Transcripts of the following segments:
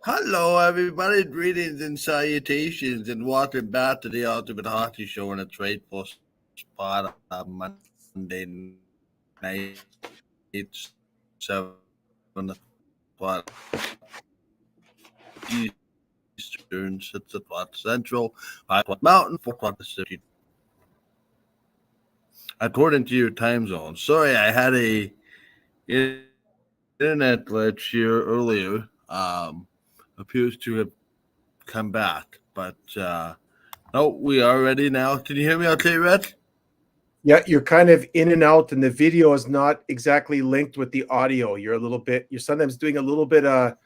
Hello, everybody. Greetings and salutations, and welcome back to the Ultimate Hockey Show in its rightful spot on Monday night, 7 o'clock Eastern, 6 o'clock Central, 5 o'clock Mountain, 4 o'clock Pacific, according to your time zone. Sorry, I had a internet glitch here earlier. Appears to have come back, but no, we are ready now. Can you hear me okay, Red? Yeah, you're kind of in and out, and the video is not exactly linked with the audio. You're sometimes doing a little bit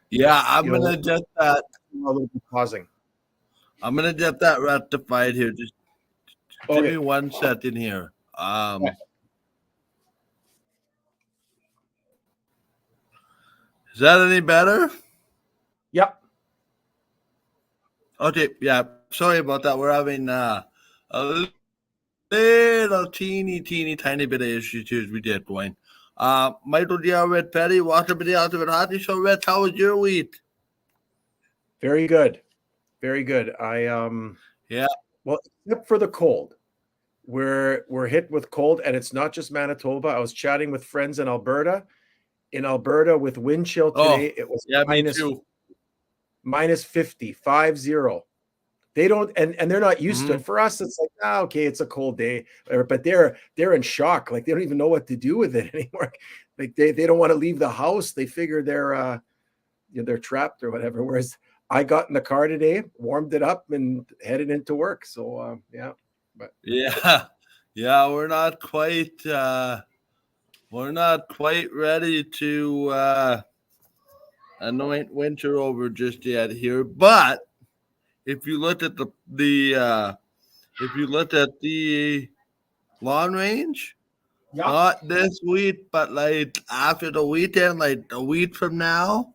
Yeah, I'm gonna get that. a little bit pausing. I'm gonna get that rectified here. Just give Okay. me 1 second here. Is that any better? Yep. Okay, yeah. Sorry about that. We're having a little teeny tiny bit of issues here as we get going. Michael D.R. Red Petty, welcome to the Ultimate Hockey Show. Red, how was your week? Very good. Very good. Yeah. Well, except for the cold. We're hit with cold, and it's not just Manitoba. I was chatting with friends in Alberta. In Alberta with wind chill today, it was minus 50, 50. They don't, and they're not used to it. For us, it's like, okay, it's a cold day, but they're in shock. Like they don't even know what to do with it anymore. Like they don't want to leave the house. They figure they're trapped or whatever. Whereas I got in the car today, warmed it up, and headed into work. So yeah, but yeah, we're not quite ready to anoint winter over just yet here, but if you look at the long range, not this week, but like after the weekend, like a week from now,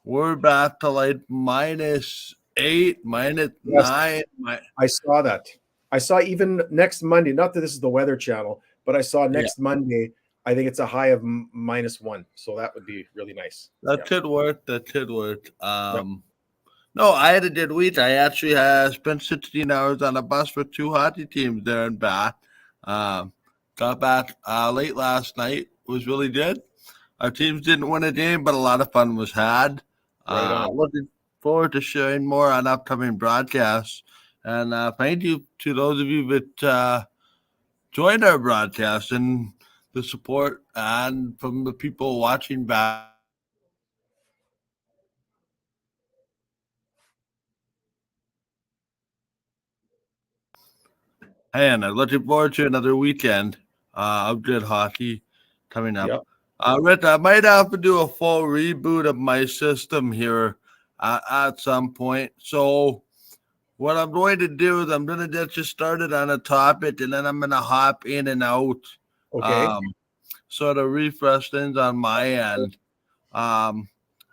we're back to like -8, -9. I saw that. I saw even next Monday. Not that this is the Weather Channel, but I saw next Monday. I think it's a high of -1, so that would be really nice. That could work. No, I had a good week. I actually spent 16 hours on a bus for 2 hockey teams there and back. Got back late last night. It was really good. Our teams didn't win a game, but a lot of fun was had. Looking forward to sharing more on upcoming broadcasts. And thank you to those of you that joined our broadcast and the support and from the people watching back. And I'm looking forward to another weekend of good hockey coming up. Yep. Rich, I might have to do a full reboot of my system here at some point. So what I'm going to do is I'm going to get you started on a topic, and then I'm going to hop in and out. Okay. Sort of refresh things on my end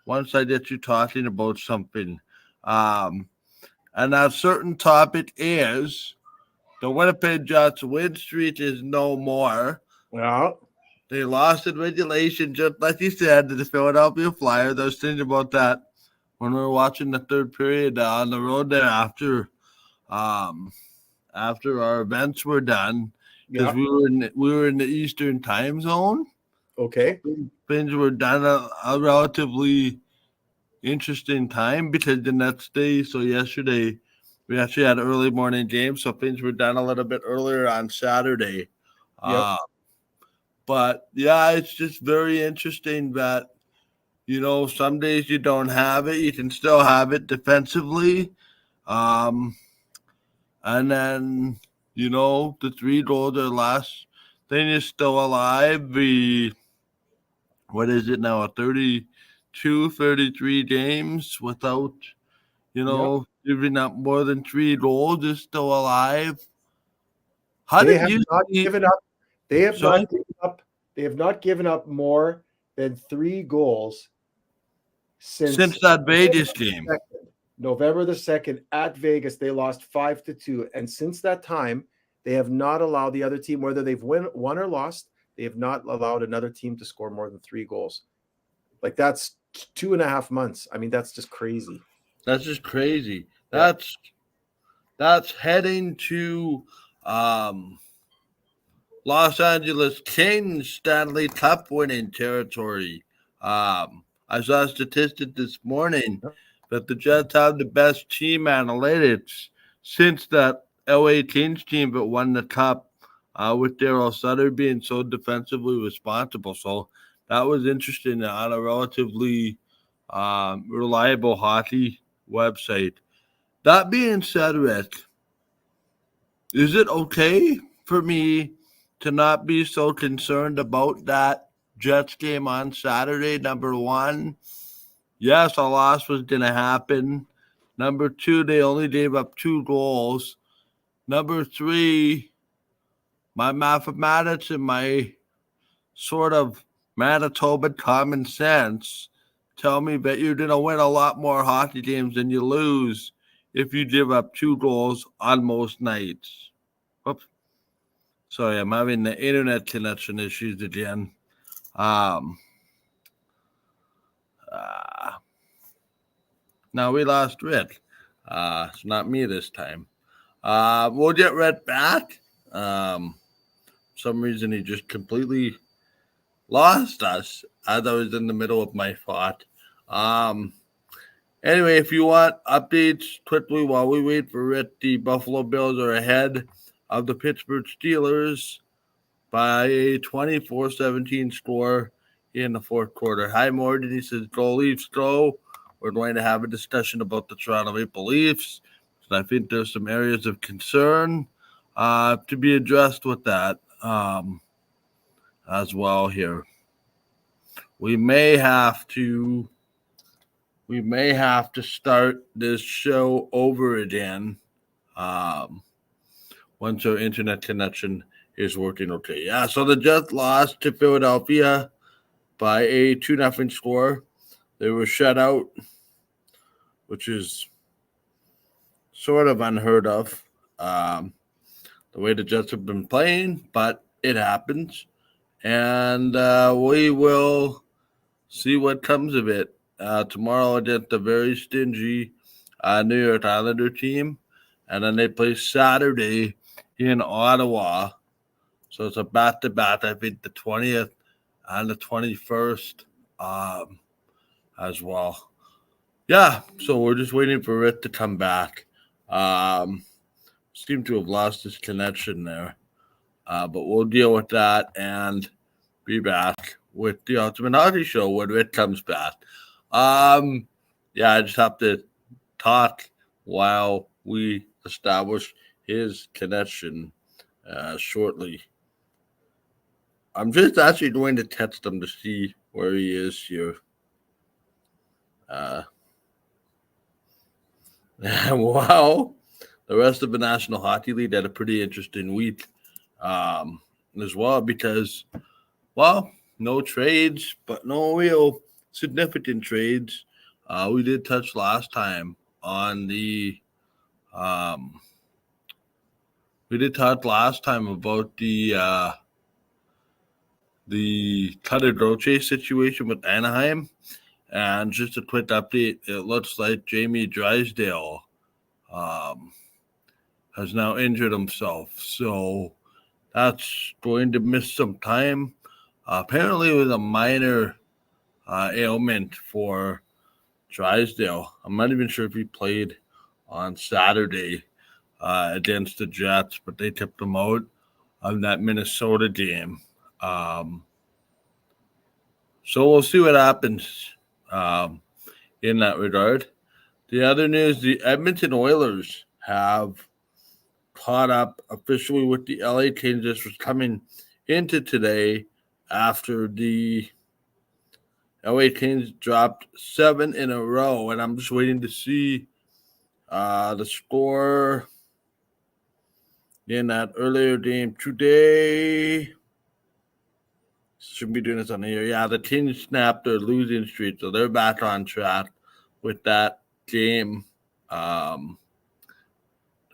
once I get you talking about something. And that certain topic is the Winnipeg Jets win streak is no more. Yeah. They lost in regulation, just like you said, to the Philadelphia Flyers. I was thinking about that when we were watching the third period on the road there after our events were done, because we were in the Eastern time zone. Okay. Things were done a relatively interesting time because the next day, so yesterday, we actually had an early morning game, so things were done a little bit earlier on Saturday. But yeah, it's just very interesting that, some days you don't have it. You can still have it defensively. And then, the 3 goals or less thing is still alive. What is it now? 32, 33 games without, giving up more than 3 goals is still alive. They have not given up. They have not given up. They have not given up more than 3 goals since that Vegas game. November the 2nd at Vegas. They lost 5-2, and since that time, they have not allowed the other team, whether they've won or lost, they have not allowed another team to score more than 3 goals. Like that's 2.5 months. I mean, that's just crazy. That's just crazy. Yeah. That's heading to Los Angeles Kings Stanley Cup winning territory. I saw a statistic this morning that the Jets have the best team analytics since that LA Kings team that won the cup, with Daryl Sutter being so defensively responsible. So that was interesting on a relatively reliable hockey website. That being said, Rick, is it okay for me to not be so concerned about that Jets game on Saturday? Number one, yes, a loss was going to happen. Number two, they only gave up 2 goals. Number three, my mathematics and my sort of Manitoba common sense tell me that you're going to win a lot more hockey games than you lose if you give up 2 goals on most nights. Oops. Sorry, I'm having the internet connection issues again. Now we lost Rick. It's not me this time. We'll get Rick back. Some reason he just completely lost us as I was in the middle of my thought. Anyway, if you want updates quickly while we wait for Rick, the Buffalo Bills are ahead of the Pittsburgh Steelers by a 24-17 score in the fourth quarter. Hi, Morgan. He says, go Leafs, go. We're going to have a discussion about the Toronto Maple Leafs. So I think there's some areas of concern to be addressed with that as well here. We may have to start this show over again once our internet connection is working okay. Yeah, so the Jets lost to Philadelphia by a 2-0 score. They were shut out, which is sort of unheard of, the way the Jets have been playing, but it happens. And we will see what comes of it tomorrow against the very stingy New York Islander team. And then they play Saturday in Ottawa. So it's a back-to-back, I think, the 20th and the 21st as well. Yeah, so we're just waiting for Rick to come back. Seem to have lost his connection there. But we'll deal with that and be back with the Ultimate Hockey Show when Rick comes back. Yeah, I just have to talk while we establish his connection shortly. I'm just actually going to text him to see where he is here. Wow. The rest of the National Hockey League had a pretty interesting week as well because, well, no trades, but no real significant trades. We did touch last time on the we did talk last time about the Cutter Groce situation with Anaheim. And just a quick update, it looks like Jamie Drysdale has now injured himself. So that's going to miss some time. Apparently with a minor ailment for Drysdale. I'm not even sure if he played on Saturday against the Jets, but they tipped him out on that Minnesota game. So we'll see what happens in that regard. The other news, the Edmonton Oilers have caught up officially with the LA Kings. This was coming into today after the LA Kings dropped 7 in a row, and I'm just waiting to see the score in that earlier game today. Shouldn't be doing this on here. Yeah, the Kings snapped their losing streak, so they're back on track with that game. They're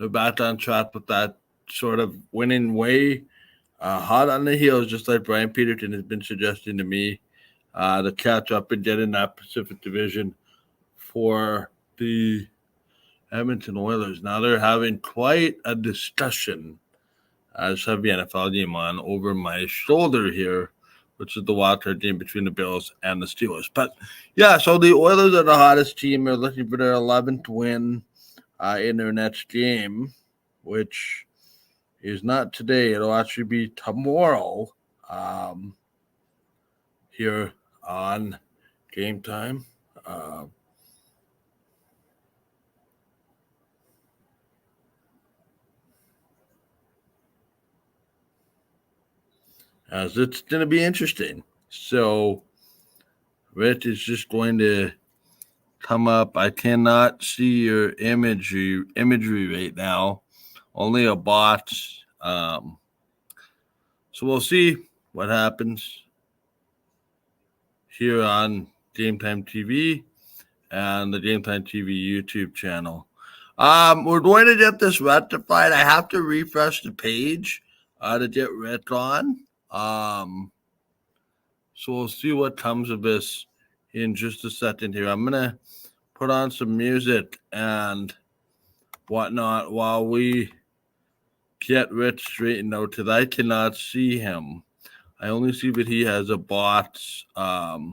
back on track with that sort of winning way. Hot on the heels, just like Brian Peterson has been suggesting to me. to catch up and get in that Pacific Division for the Edmonton Oilers. Now they're having quite a discussion. I just have the NFL game on over my shoulder here, which is the wildcard game between the Bills and the Steelers. But yeah, so the Oilers are the hottest team. They're looking for their 11th win in their next game, which is not today. It'll actually be tomorrow here on Game Time. As it's going to be interesting. So Rich is just going to come up. I cannot see your imagery right now. Only a bot. So we'll see what happens here on Game Time TV and the Game Time TV YouTube channel. We're going to get this rectified. I have to refresh the page to get Rick on. So we'll see what comes of this in just a second here. I'm going to put on some music and whatnot while we get Rich straightened out, because I cannot see him. I only see that he has a bot. Don't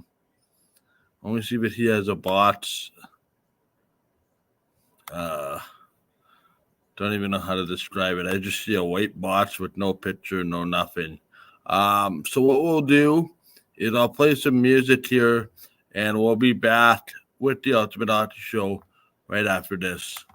even know how to describe it. I just see a white box with no picture, no nothing. So what we'll do is I'll play some music here, and we'll be back with the Ultimate Hockey Show right after this.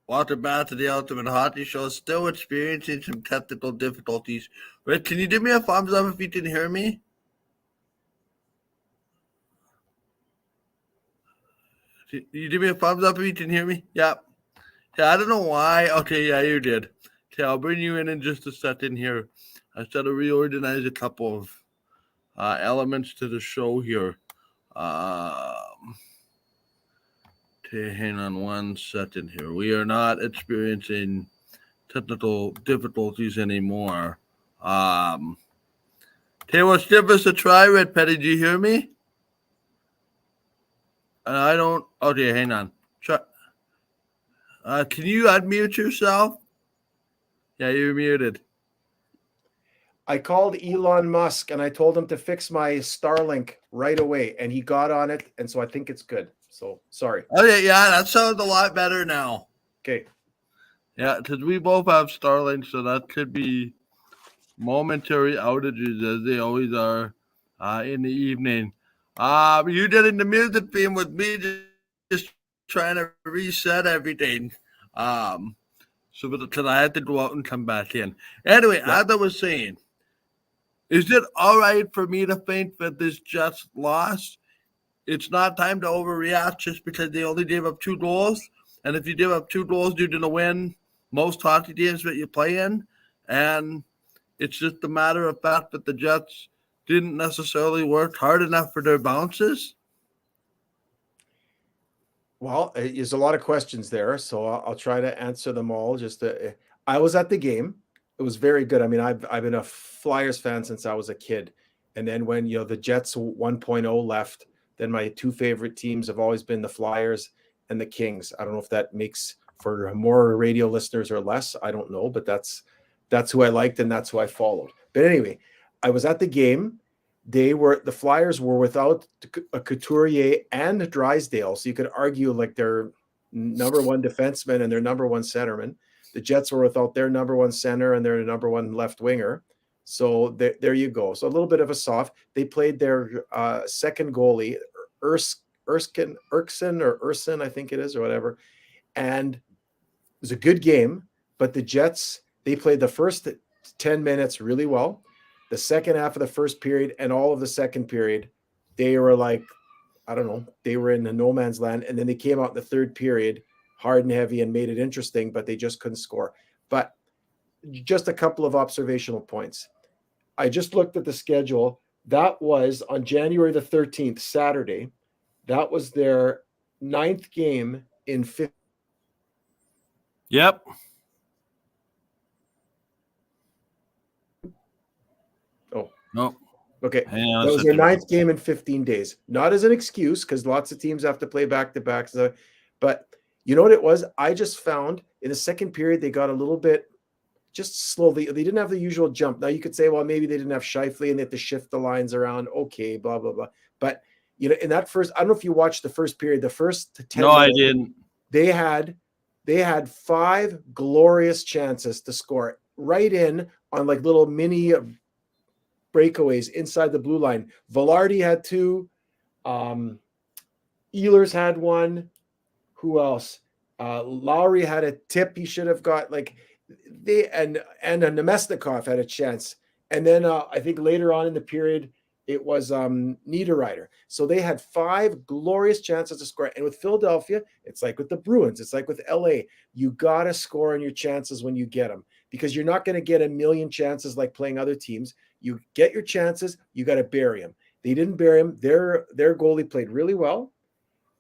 Welcome back to the Ultimate Hockey Show. Still experiencing some technical difficulties. Rick, can you give me a thumbs up if you can hear me? You give me a thumbs up if you can hear me? Yep. Yeah, I don't know why. Okay, yeah, you did. Okay, I'll bring you in just a second here. I just got to reorganize a couple of elements to the show here. Okay, hang on 1 second here. We are not experiencing technical difficulties anymore. Okay, let's give us a try, Red Petty. Do you hear me? I don't. Okay, hang on. Try. Can you unmute yourself? Yeah, you're muted. I called Elon Musk and I told him to fix my Starlink right away, and he got on it, and so I think it's good. So sorry. Okay, yeah, that sounds a lot better now. Okay. Yeah, because we both have Starlink, so that could be momentary outages as they always are in the evening. You did in the music theme with me just trying to reset everything. So because I had to go out and come back in. Anyway, as I was saying, is it all right for me to think that this Jets lost? It's not time to overreact just because they only gave up 2 goals. And if you give up 2 goals, you're going to win most hockey games that you play in. And it's just a matter of fact that the Jets didn't necessarily work hard enough for their bounces. Well, there's a lot of questions there, so I'll try to answer them all. I was at the game. It was very good. I mean, I've been a Flyers fan since I was a kid. And then when, the Jets 1.0 left, then my 2 favorite teams have always been the Flyers and the Kings. I don't know if that makes for more radio listeners or less. I don't know, but that's who I liked and that's who I followed. But anyway, I was at the game. The Flyers were without a Couturier and Drysdale, so you could argue like their number 1 defenseman and their number 1 centerman. The Jets were without their number 1 center and their number 1 left winger. So there you go. So a little bit of a soft. They played their second goalie, Erskine, I think it is, or whatever. And it was a good game, but the Jets, they played the first 10 minutes really well. The second half of the first period and all of the second period, they were like, I don't know, they were in the no man's land. And then they came out in the third period hard and heavy and made it interesting, but they just couldn't score. But just a couple of observational points. I just looked at the schedule. That was on January the 13th, Saturday. That was their 9th game in 15. Yep. Oh. No. Okay. That was their 9th game in 15 days. Not as an excuse, because lots of teams have to play back-to-back. But you know what it was? I just found in the second period, they got a little bit just slowly. They didn't have the usual jump. Now you could say, well, maybe they didn't have Scheifele and they had to shift the lines around. Okay, blah, blah, blah. But, in that first, I don't know if you watched the first period, the first 10 No, minutes, I didn't. They had 5 glorious chances to score right in on like little mini breakaways inside the blue line. Velarde had 2. Ehlers had 1. Who else? Lowry had a tip he should have got. Like and Nemestikov had a chance. And then I think later on in the period, it was Niederreiter. So they had 5 glorious chances to score. And with Philadelphia, it's like with the Bruins. It's like with LA. You got to score on your chances when you get them, because you're not going to get a million chances like playing other teams. You get your chances, you got to bury them. They didn't bury him. Their goalie played really well.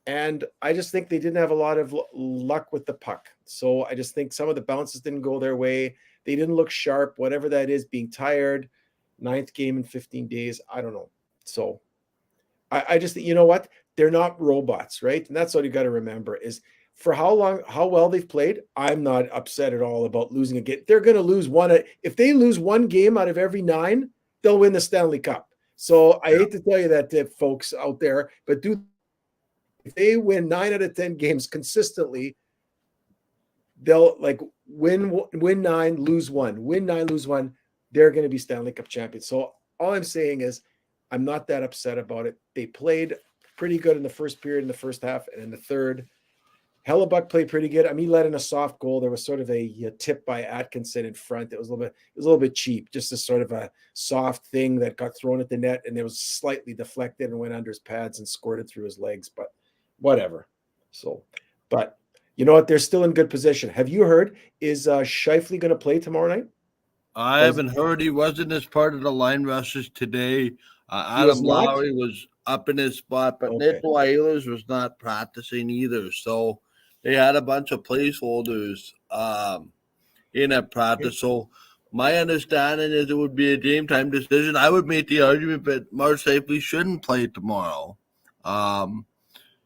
And I just think they didn't have a lot of luck with the puck. So I just think some of the bounces didn't go their way. They didn't look sharp, whatever that is, being tired. 9th game in 15 days. I don't know. So I just think, you know what? They're not robots, right? And that's what you got to remember is for how well they've played, I'm not upset at all about losing a game. They're going to lose one. If they lose 1 game out of every 9, they'll win the Stanley Cup. So I hate to tell you that to folks out there, but if they win 9 out of 10 games consistently, they'll like win 9, lose 1, win 9, lose 1. They're going to be Stanley Cup champions. So all I'm saying is I'm not that upset about it. They played pretty good in the first period, in the first half, and in the third Hellebuck played pretty good. I mean, he let in a soft goal. There was sort of a tip by Atkinson in front. It was a little bit cheap, just a sort of a soft thing that got thrown at the net, and it was slightly deflected and went under his pads and squirted through his legs. But whatever. So, but you know what? They're still in good position. Have you heard? Is Scheifele going to play tomorrow night? I haven't heard. He wasn't as part of the line rushes today. Adam Lowry was up in his spot, but Nick Ehlers was not practicing either. So they had a bunch of placeholders in at practice. So my understanding is it would be a game time decision. I would make the argument that Mark Scheifele shouldn't play tomorrow.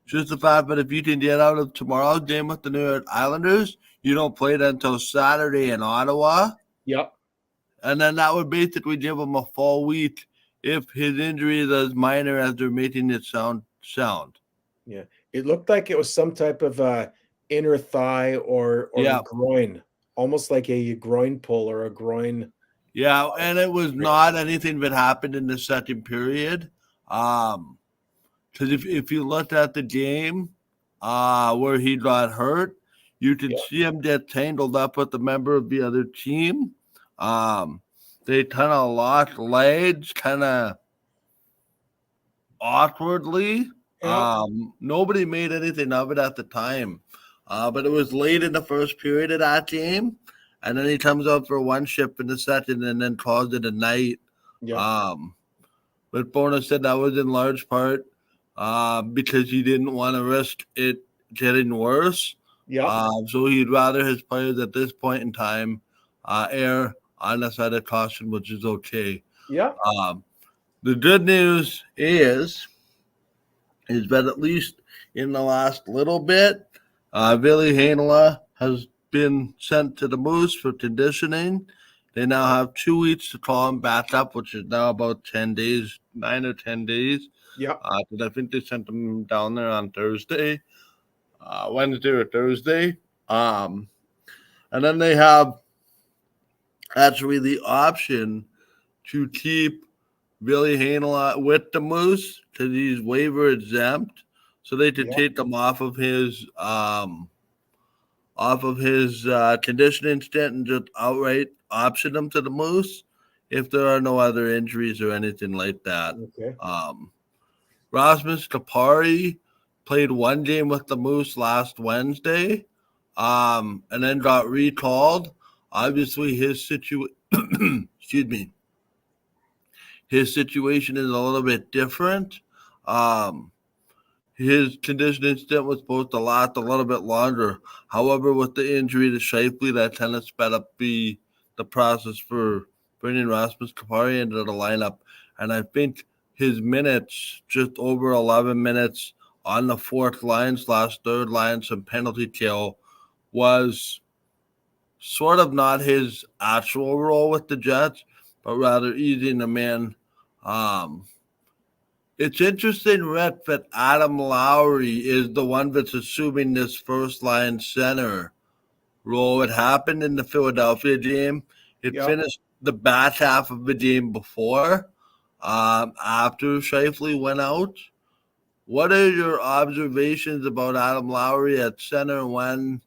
Just the fact that if you can get out of tomorrow's game with the New York Islanders, you don't play it until Saturday in Ottawa. Yep. And then that would basically give him a full week if his injury is as minor as they're making it sound. Yeah. It looked like it was some type of inner thigh or groin, almost like a groin pull or a groin. Yeah, and it was not anything that happened in the second period. Because if you looked at the game where he got hurt, you can see him get tangled up with a member of the other team. They kind of locked legs, kind of awkwardly. Nobody made anything of it at the time. But it was late in the first period of that game. And then he comes out for one shift in the second and then calls it a night. Yeah. But Bourne said that was in large part because he didn't want to risk it getting worse. Yeah. So he'd rather his players at this point in time err on the side of caution, which is okay. Yeah. The good news is that at least in the last little bit, Ville Heinola has been sent to the Moose for conditioning. They now have 2 weeks to call him back up, which is now about 10 days, 9 or 10 days. Yeah. Because I think they sent him down there on Thursday, Wednesday or Thursday. And then they have actually the option to keep Ville Heinola with the Moose because he's waiver exempt, so they could take him off of his conditioning stint and just outright option him to the Moose if there are no other injuries or anything like that. Okay. Rasmus Kupari played one game with the Moose last Wednesday, and then got recalled. Obviously, his situation is a little bit different. His conditioning stint was supposed to last a little bit longer. However, with the injury to Scheifele, that kind of sped up the process for bringing Rasmus Kupari into the lineup. And I think his minutes, just over 11 minutes on the fourth line / third line, some penalty kill, was sort of not his actual role with the Jets, but rather easing them in. It's interesting, Rhett, that Adam Lowry is the one that's assuming this first-line center role. It happened in the Philadelphia game. It finished the back half of the game before, after Scheifele went out. What are your observations about Adam Lowry at center when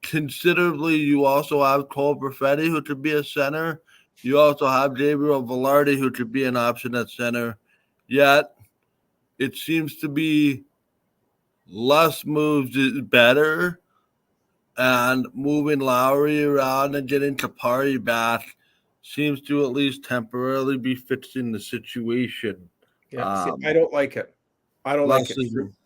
considerably you also have Cole Perfetti, who could be a center? You also have Gabriel Velarde, who could be an option at center. Yet, it seems to be less moves is better, and moving Lowry around and getting Kupari back seems to at least temporarily be fixing the situation. Yeah, I don't like it. I don't like it.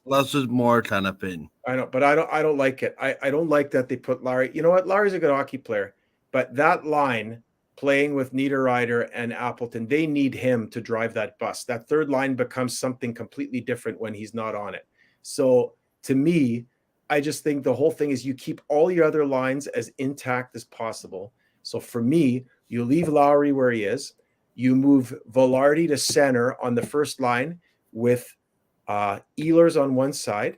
Less is more kind of thing. I know, but I don't like it. I don't like that they put Lowry. You know what? Lowry's a good hockey player, but that line playing with Niederreiter and Appleton, they need him to drive that bus. That third line becomes something completely different when he's not on it. So to me, I just think the whole thing is you keep all your other lines as intact as possible. So for me, you leave Lowry where he is. You move Velarde to center on the first line with Ehlers on one side,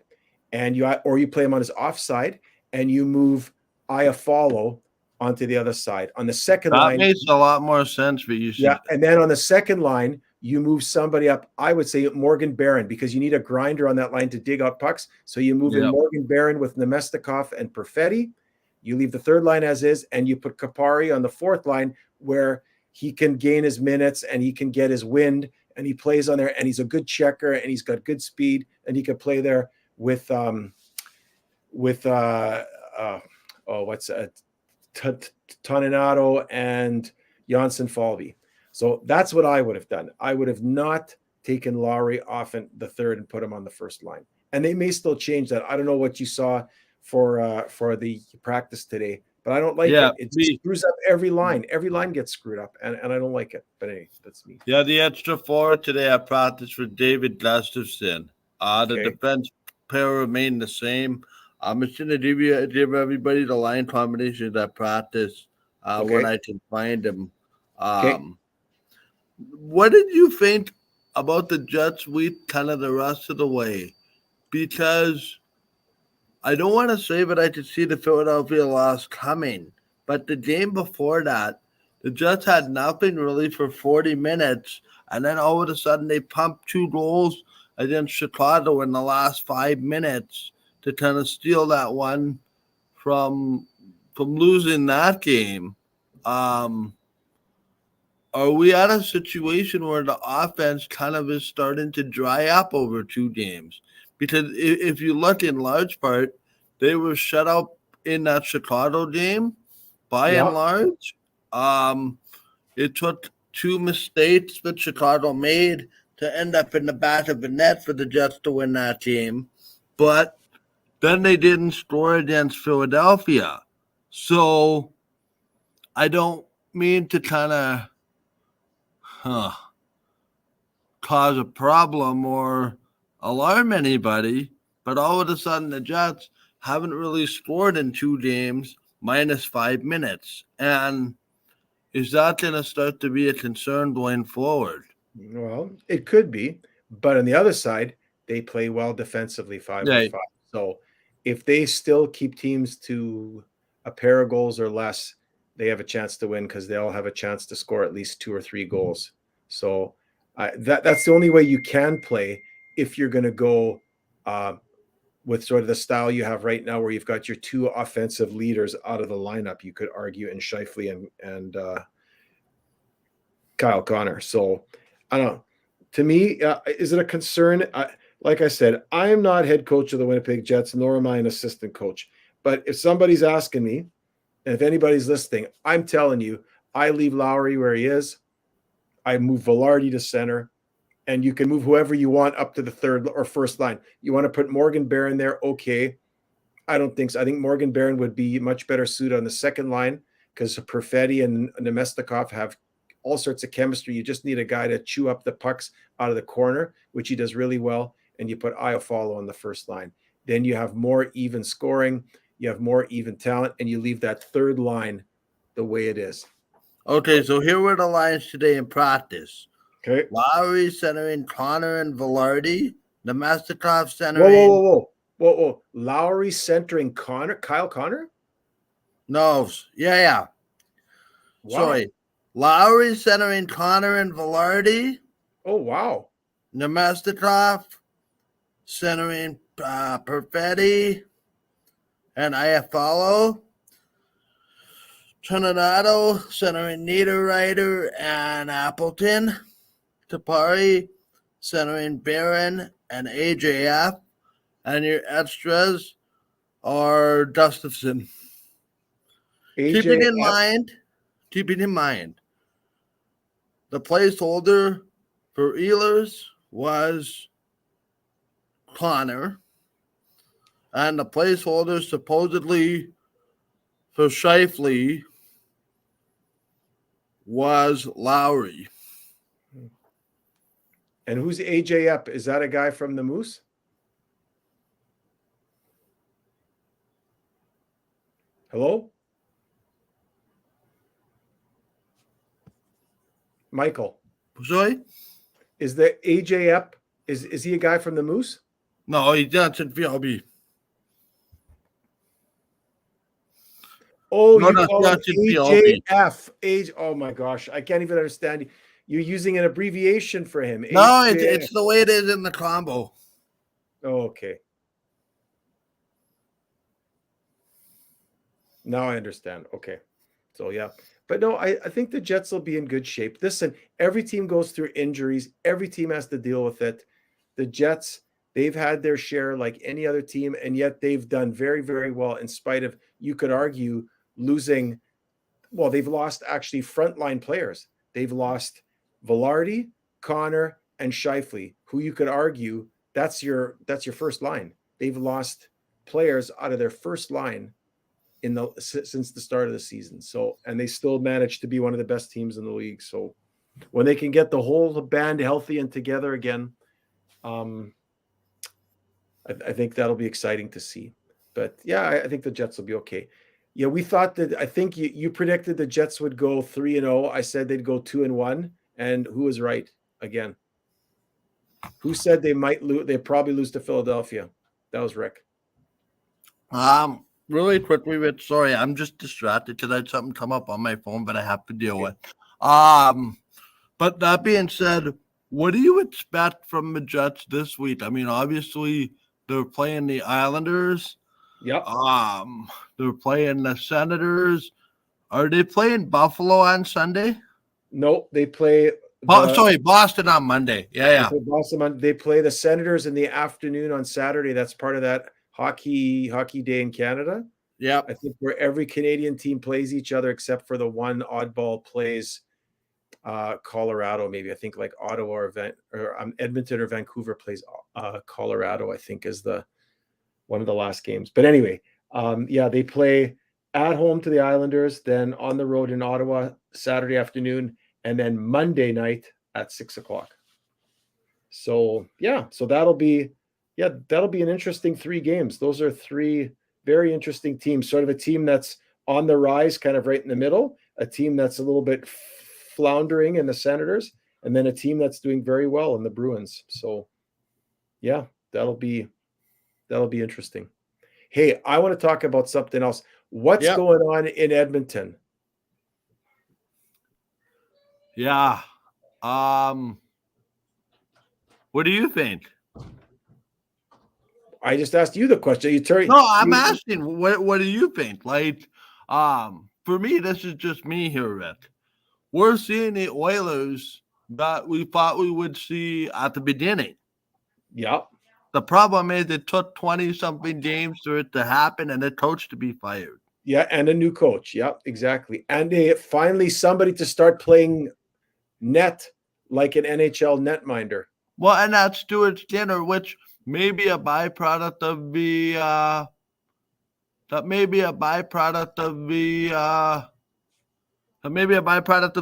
and you play him on his offside, and you move Iafallo onto the other side. On the second line, that makes a lot more sense. But you should, and then on the second line, you move somebody up. I would say Morgan Barron, because you need a grinder on that line to dig out pucks. So you move in Morgan Barron with Nemestikov and Perfetti. You leave the third line as is, and you put Kupari on the fourth line where he can gain his minutes and he can get his wind, and he plays on there, and he's a good checker and he's got good speed, and he could play there with Toninato and Janssen Falvey. So that's what I would have done. I would have not taken Lowry off in the third and put him on the first line. And they may still change that. I don't know what you saw for the practice today, but I don't like it. It screws up every line. Every line gets screwed up, and I don't like it. But anyway, that's me. Yeah, the extra forward today I practiced for David Gustafson. The defense pair remained the same. I'm just going to give everybody the line combinations I practice when I can find them. What did you think about the Jets week kind of the rest of the way? Because I don't want to say that I could see the Philadelphia loss coming, but the game before that, the Jets had nothing really for 40 minutes, and then all of a sudden they pumped 2 goals against Chicago in the last 5 minutes to kind of steal that one from losing that game. Are we at a situation where the offense kind of is starting to dry up over 2 games? Because if you look in large part, they were shut out in that Chicago game by and large. It took 2 mistakes that Chicago made to end up in the back of the net for the Jets to win that game. But then they didn't score against Philadelphia. So I don't mean to kind of cause a problem or alarm anybody, but all of a sudden the Jets haven't really scored in 2 games minus 5 minutes. And is that going to start to be a concern going forward? Well, it could be, but on the other side, they play well defensively 5-5. So if they still keep teams to a pair of goals or less, they have a chance to win because they all have a chance to score at least 2 or 3 goals. So that's the only way you can play if you're going to go with sort of the style you have right now, where you've got your 2 offensive leaders out of the lineup, you could argue, in Scheifele and Kyle Connor. So I don't know. To me, is it a concern? Like I said, I am not head coach of the Winnipeg Jets, nor am I an assistant coach. But if somebody's asking me, and if anybody's listening, I'm telling you, I leave Lowry where he is. I move Velarde to center, and you can move whoever you want up to the third or first line. You want to put Morgan Barron there? Okay. I don't think so. I think Morgan Barron would be much better suited on the second line because Perfetti and Nemestikov have all sorts of chemistry. You just need a guy to chew up the pucks out of the corner, which he does really well. And you put Iafallo on the first line. Then you have more even scoring. You have more even talent, and you leave that third line the way it is. Okay, so here were the lines today in practice. Okay. Lowry centering Connor and Velarde. Nemestikov centering. Whoa. Lowry centering Kyle Connor? No. Yeah. Wow. Sorry. Lowry centering Connor and Velarde. Oh, wow. Nemestikov centering Perfetti and Iafallo. Toninato centering Niederreiter and Appleton. Kupari centering Barron and AJF. And your extras are Gustafson. Keeping in mind, the placeholder for Ehlers was Connor, and the placeholder supposedly for Scheifele was Lowry. And who's AJ up? Is that a guy from the Moose? Hello? Michael. Sorry? Is the AJ up? Is he a guy from the Moose? No, he's not in VLB. Oh, no, you call him AJF. Oh my gosh, I can't even understand you. You're using an abbreviation for him. No, it's the way it is in the combo. Oh, okay. Now I understand. Okay. So, yeah. But no, I think the Jets will be in good shape. Listen, every team goes through injuries. Every team has to deal with it. The Jets, they've had their share like any other team, and yet they've done very, very well in spite of, you could argue, losing. Well, they've lost actually frontline players. They've lost Velarde, Connor, and Scheifele, who you could argue that's your first line. They've lost players out of their first line since the start of the season. So, and they still managed to be one of the best teams in the league. So, when they can get the whole band healthy and together again, I think that'll be exciting to see. But yeah, I think the Jets will be okay. Yeah, we thought that. I think you predicted the Jets would go 3-0. I said they'd go 2-1, and who was right again? Who said they might lose? They probably lose to Philadelphia. That was Rick. Really quickly, Rich. Sorry, I'm just distracted because I had something come up on my phone, but I have to deal with. But that being said, what do you expect from the Jets this week? I mean, obviously they're playing the Islanders. Yep. They're playing the Senators. Are they playing Buffalo on Sunday? No, they play. Boston on Monday. Yeah. They play the Senators in the afternoon on Saturday. That's part of that hockey day in Canada. Yeah, I think where every Canadian team plays each other except for the one oddball plays Colorado. Maybe I think like Ottawa or Edmonton or Vancouver plays Colorado. I think is one of the last games. But anyway, they play at home to the Islanders, then on the road in Ottawa Saturday afternoon, and then Monday night at 6:00. So that'll be an interesting 3 games. Those are 3 very interesting teams. Sort of a team that's on the rise, kind of right in the middle, a team that's a little bit floundering in the Senators, and then a team that's doing very well in the Bruins. So yeah, that'll be interesting. Hey, I want to talk about something else. What's going on in Edmonton? Yeah. What do you think? I just asked you the question. I'm asking what do you think? Like, for me, this is just me here, Rick. We're seeing the Oilers that we thought we would see at the beginning. Yep. The problem is it took 20-something games for it to happen and the coach to be fired. Yeah, and a new coach. Yep, exactly. And finally somebody to start playing net like an NHL netminder. Well, and that's Stuart Skinner, which may be a byproduct of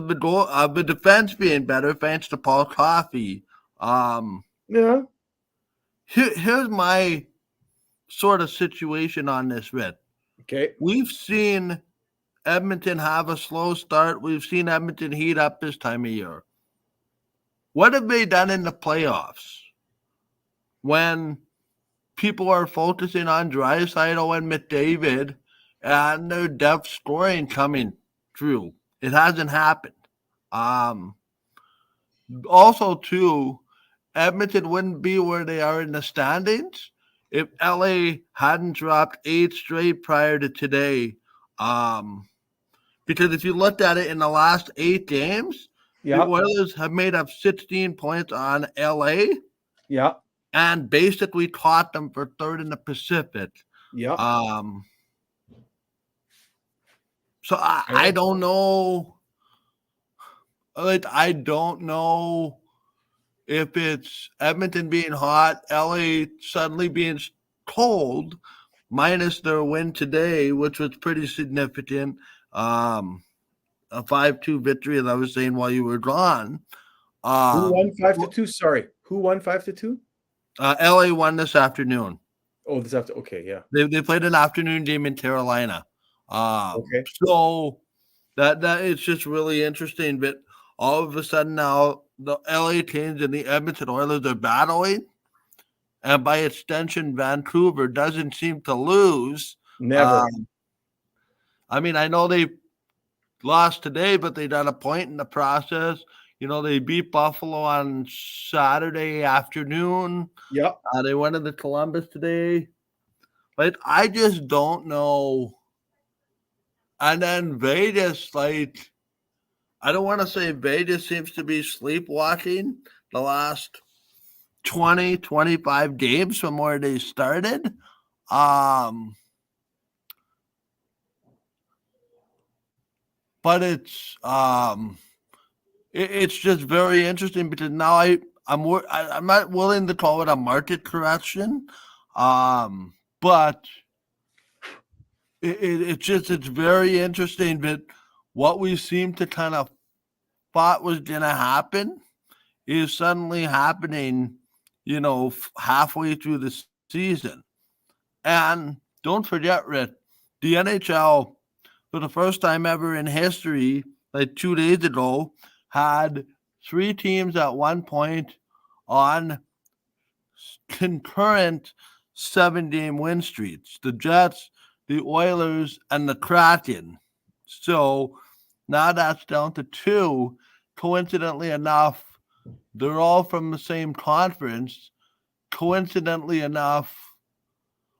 the goal of the defense being better thanks to Paul Coffey. Yeah. Here's my sort of situation on this, Rit. Okay. We've seen Edmonton have a slow start. We've seen Edmonton heat up this time of year. What have they done in the playoffs when people are focusing on Draisaitl and McDavid and their depth scoring coming through? It hasn't happened. Also, too, Edmonton wouldn't be where they are in the standings if LA hadn't dropped 8 straight prior to today. Because if you looked at it in the last 8 games, the Oilers have made up 16 points on LA. Yeah. And basically caught them for 3rd in the Pacific. Yeah. So I don't know. I don't know if it's Edmonton being hot, LA suddenly being cold, minus their win today, which was pretty significant. A 5-2 victory, as I was saying while you were gone. Who won 5-2? Sorry. Who won 5-2? LA won this afternoon. Oh, this afternoon. Okay, yeah. They played an afternoon game in Carolina. Okay. So that it's just really interesting. But all of a sudden now the LA Kings and the Edmonton Oilers are battling. And by extension, Vancouver doesn't seem to lose. Never. I mean, I know they lost today, but they got a point in the process. They beat Buffalo on Saturday afternoon. Yep. They went into Columbus today. Like, I just don't know. And then Vegas, like, I don't want to say Vegas seems to be sleepwalking the last 20, 25 games from where they started. But it's just very interesting because now I'm not willing to call it a market correction, but it's very interesting that what we seem to kind of thought was going to happen is suddenly happening, halfway through the season. And don't forget, Rick, the NHL, for the first time ever in history, like 2 days ago, had 3 teams at one point on concurrent 7-game win streaks: the Jets, the Oilers, and the Kraken. So now that's down to 2. Coincidentally enough, they're all from the same conference. Coincidentally enough,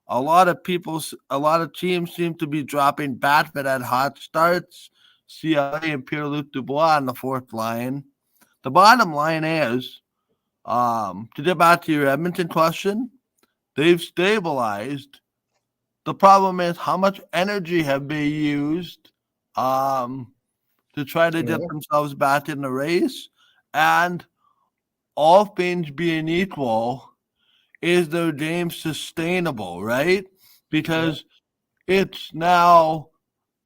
a lot of teams seem to be dropping Batman at hot starts. CLA and Pierre-Luc Dubois on the fourth line. The bottom line is, to get back to your Edmonton question, they've stabilized. The problem is, how much energy have they used to try to get themselves back in the race? And all things being equal, is their game sustainable, right? Because it's now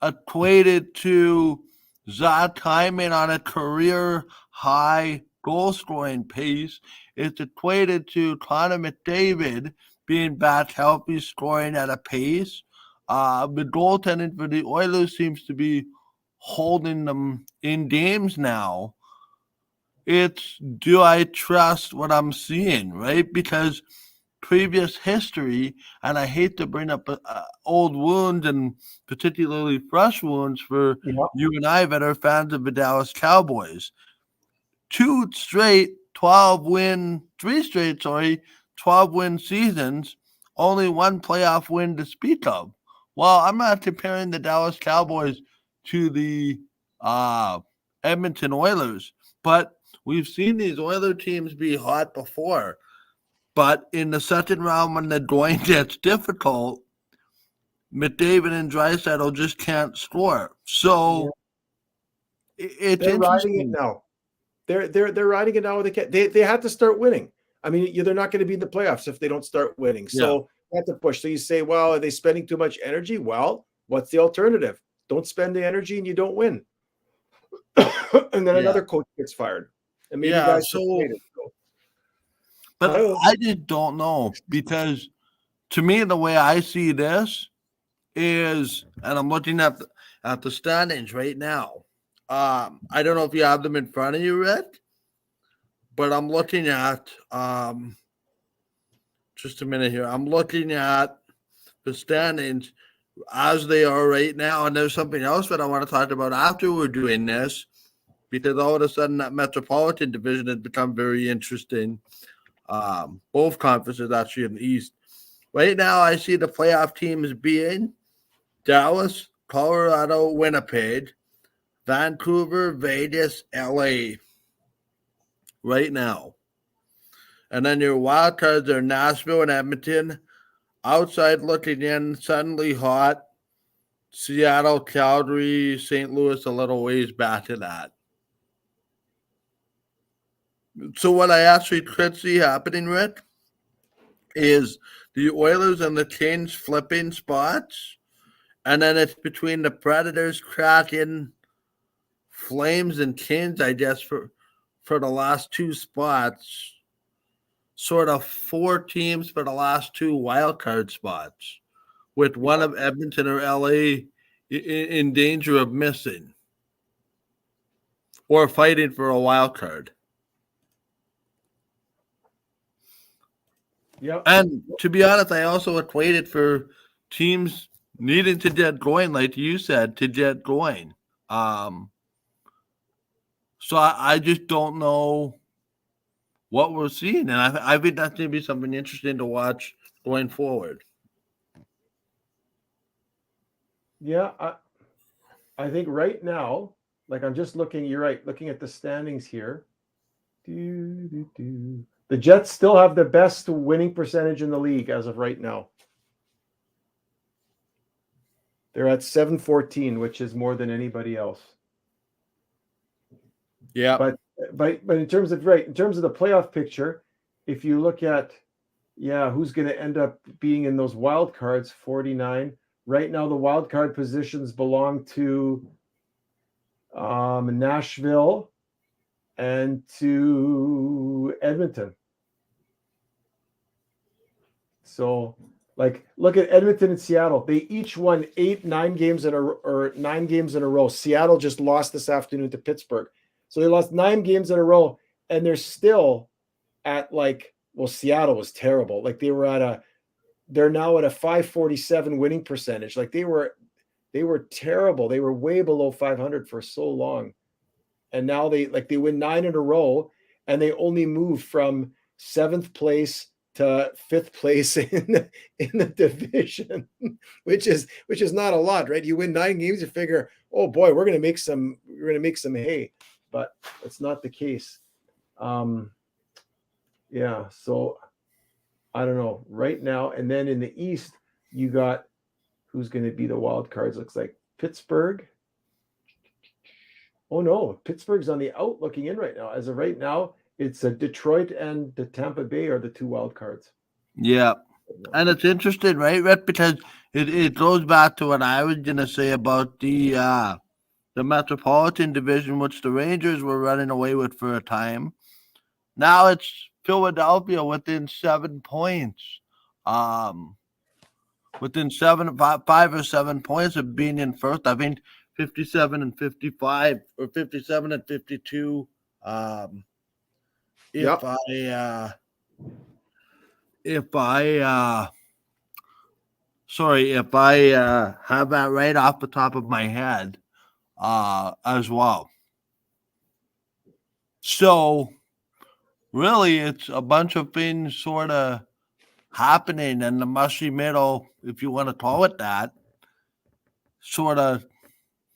equated to Zach Hyman on a career high goal scoring pace. It's equated to Connor McDavid being back healthy, scoring at a pace. The goaltending for the Oilers seems to be holding them in games now. It's, do I trust what I'm seeing, right? Because previous history, and I hate to bring up old wounds and particularly fresh wounds for you and I that are fans of the Dallas Cowboys. 3 straight 12-win seasons, only 1 playoff win to speak of. Well, I'm not comparing the Dallas Cowboys to the Edmonton Oilers, but we've seen these Oiler teams be hot before. But in the second round, when the going gets difficult, McDavid and Draisaitl just can't score. So it's they're riding it interesting. now. They're riding it now. They had to start winning. I mean, they're not going to be in the playoffs if they don't start winning. So they have to push. So you say, well, are they spending too much energy? Well, what's the alternative? Don't spend the energy and you don't win. And then another coach gets fired. And maybe guys But I just don't know, because to me, the way I see this is, and I'm looking at the standings right now. I don't know if you have them in front of you, Rick, but I'm looking at just a minute here. I'm looking at the standings as they are right now, and there's something else that I want to talk about after we're doing this, because all of a sudden that Metropolitan Division has become very interesting. Both conferences actually in the East. Right now, I see the playoff teams being Dallas, Colorado, Winnipeg, Vancouver, Vegas, LA. Right now. And then your wild cards are Nashville and Edmonton. Outside looking in, suddenly hot. Seattle, Calgary, St. Louis, a little ways back to that. So what I actually could see happening, Rick, is the Oilers and the Kings flipping spots, and then it's between the Predators, Kraken, Flames, and Kings, I guess, for the last 2 spots. Sort of 4 teams for the last 2 wildcard spots, with one of Edmonton or LA in danger of missing or fighting for a wild card. Yep. And to be honest, I also equated for teams needing to get going, like you said, to get going. So I just don't know what we're seeing, and I think that's going to be something interesting to watch going forward. Yeah, I think right now, like I'm just looking. You're right. Looking at the standings here. The Jets still have the best winning percentage in the league as of right now. They're at 714, which is more than anybody else. Yeah. But in terms of the playoff picture, if you look at who's going to end up being in those wild cards, 49. Right now, the wild card positions belong to Nashville and to Edmonton. So, like, look at Edmonton and Seattle. They each won 9 games in a row. Seattle just lost this afternoon to Pittsburgh. So they lost 9 games in a row, and they're still at Seattle was terrible. Like they're now at a 547 winning percentage. Like they were terrible. They were way below 500 for so long. And now they win 9 in a row, and they only moved from 7th place to 5th place in the division, which is not a lot, right? You win 9 games, you figure, oh boy, we're gonna make some hay, but it's not the case. Yeah, so I don't know right now. And then in the East, you got who's going to be the wild cards. Looks like Pittsburgh. Oh no, Pittsburgh's on the out looking in right now. As of right now, it's Detroit and the Tampa Bay are the 2 wild cards. Yeah. And it's interesting, right, Rhett? Because it goes back to what I was going to say about the Metropolitan Division, which the Rangers were running away with for a time. Now it's Philadelphia within 7 points. Within 5 or 7 points of being in first. I think 57 and 55 or 57 and 52. If I have that right off the top of my head, as well. So really, it's a bunch of things sort of happening in the mushy middle, if you want to call it that, sort of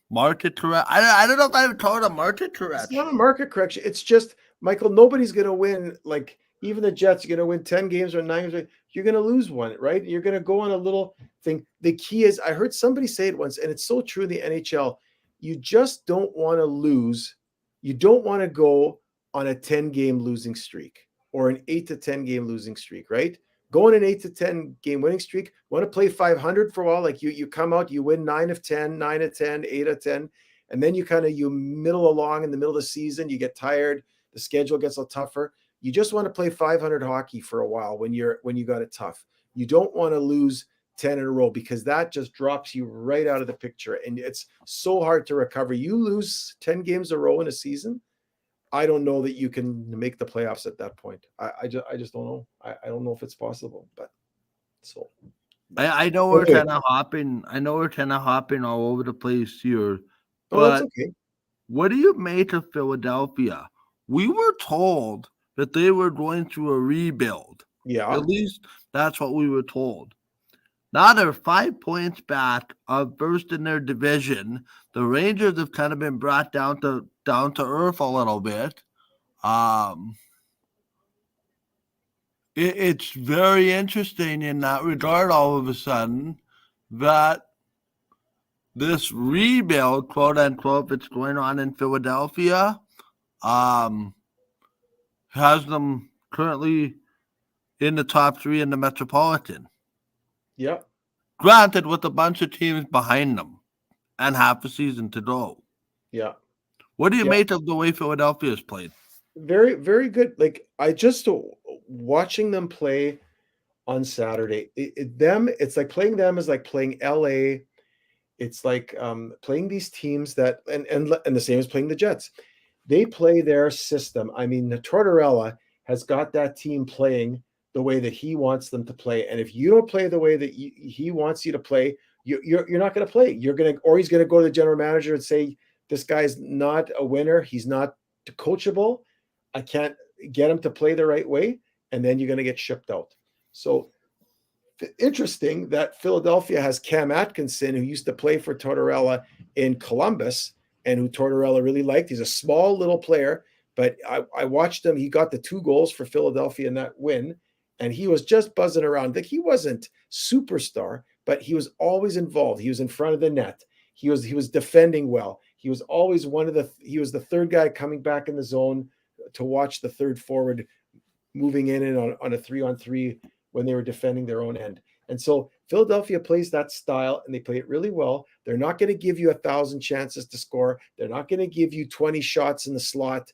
market correct. I don't know if I would call it a market correction. It's not a market correction. It's just, Michael, nobody's going to win. Like, even the Jets are going to win 10 games or 9 games. You're going to lose one, right? You're going to go on a little thing. The key is, I heard somebody say it once, and it's so true in the NHL. You just don't want to lose. You don't want to go on a 10-game losing streak or an 8 to 10 game losing streak, right? Go on an 8 to 10 game winning streak. Want to play 500 for a while? Like you come out, you win 9 of 10, 9 of 10, 8 of 10, and then you middle along in the middle of the season. You get tired. The schedule gets a little tougher. You just want to play 500 hockey for a while when you got it tough. You don't want to lose 10 in a row because that just drops you right out of the picture, and it's so hard to recover. You lose 10 games in a row in a season, I don't know that you can make the playoffs at that point. I just don't know. I don't know if it's possible, but so I know we're kind of hopping. I know we're kind of hopping all over the place here. Oh, that's okay. What do you make of Philadelphia? We were told that they were going through a rebuild. Yeah. At least that's what we were told. Now they're 5 points back of first in their division. The Rangers have kind of been brought down to earth a little bit. It's very interesting in that regard all of a sudden that this rebuild, quote unquote, that's going on in Philadelphia, has them currently in the top 3 in the Metropolitan. Yeah. Granted, with a bunch of teams behind them and half a season to go. Yeah. What do you make of the way Philadelphia is played? Very, very good. Like, I just watching them play on Saturday. It's like playing them is like playing LA. It's like playing these teams that and the same as playing the Jets. They play their system. I mean, Tortorella has got that team playing the way that he wants them to play. And if you don't play the way that he wants you to play, you're not going to play. He's going to go to the general manager and say, this guy's not a winner. He's not coachable. I can't get them to play the right way, and then you're going to get shipped out. So interesting that Philadelphia has Cam Atkinson, who used to play for Tortorella in Columbus and who Tortorella really liked. He's a small little player, but I watched him. He got the 2 goals for Philadelphia in that win, and he was just buzzing around. Like, he wasn't superstar, but he was always involved. He was in front of the net. He was defending well. He was always he was the third guy coming back in the zone to watch the third forward moving in and on a 3-on-3 when they were defending their own end. And so Philadelphia plays that style, and they play it really well. They're not going to give you 1,000 chances to score. They're not going to give you 20 shots in the slot